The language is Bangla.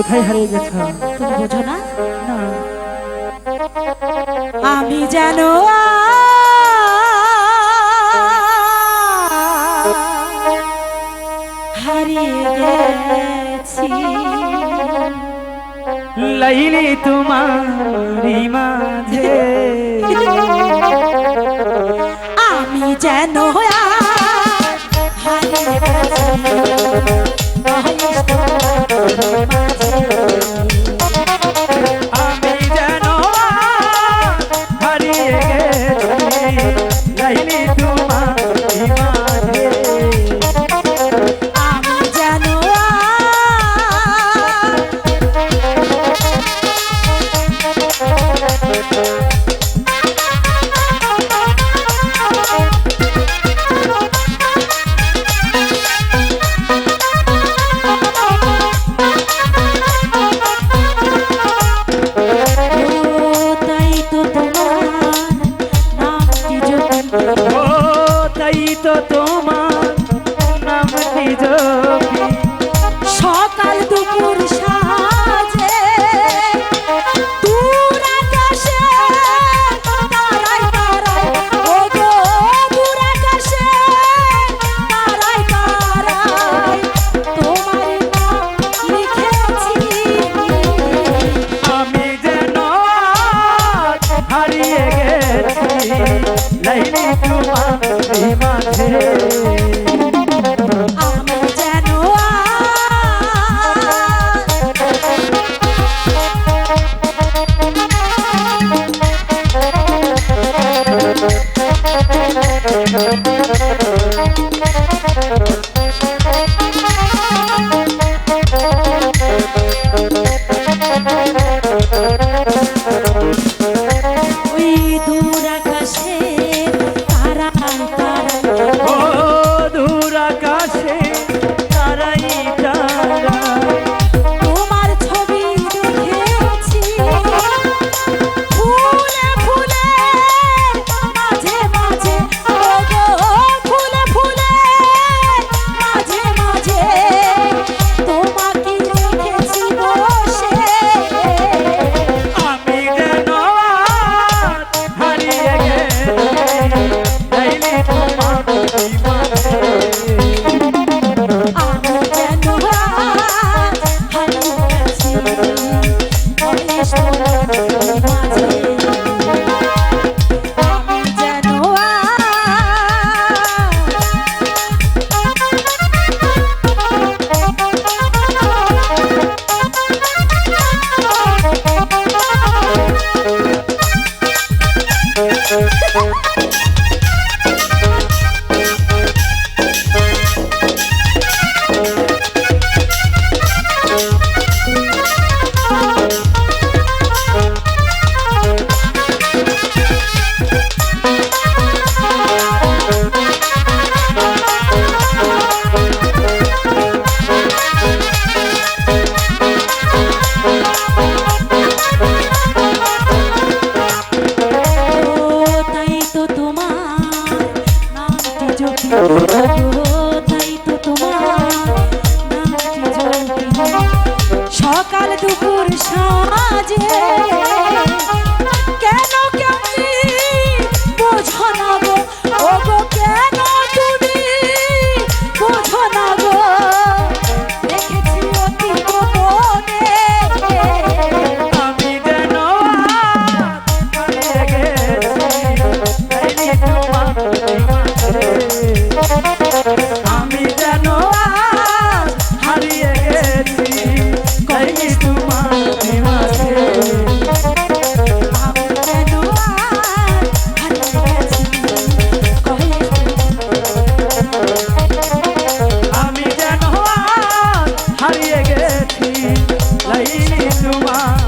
কোথায় হারিয়ে গেছো? তুমি বোঝো না? না। আমি যেন হারিয়ে গেছি, লাইলি তোমারি মাঝে। আমি যেন হারিয়ে গেছি, আমি যেন হারিয়ে গেছি, লাইলি তোমারি মাঝে। আমি যেন ও তাই তো তোমার নামটি জপি, সকাল দুপুর সাজে দূর আকাশে তারায় তারায়, ওগো দূর আকাশে তারায় তারায় তোমার নাম লিখেছি। আমি যেন হারিয়ে গেছি, লাইলি তোমারি মাঝে। আমি যেন ওই দূর আকাশে তারায় তারায়, ও দূর আকাশে তারাই তারাই, তোমার ছবি দেখেছি ফুলে ফুলে মাঝে মাঝে, ওগো ফুলে ফুলে মাঝে মাঝে তোমাকে দেখেছি বসে। আমি যেন হারিয়ে গেছি, লাইলি তোমারি মাঝে। আমি যেন হারিয়ে গেছি মহেশ তোমার মাঝে। আমি যেন তাই তো তোমার নামটি জপি, তাই তো তোমার নামটি জপি সকাল দুপুর সাজে। কেন কেমনি বোঝো না গো, ওগো কেন তুমি বোঝো না গো, দেখেছি অতি গোপনে। আমি যেন হারিয়ে গেছি, লাইলি তোমারি মাঝে। আমি যেন হারিয়ে গেছি, লাইলি তোমারি মাঝে। আমি যেন হারিয়ে গেছি আমি যেন হারিয়ে গেছি, লাইলি তোমার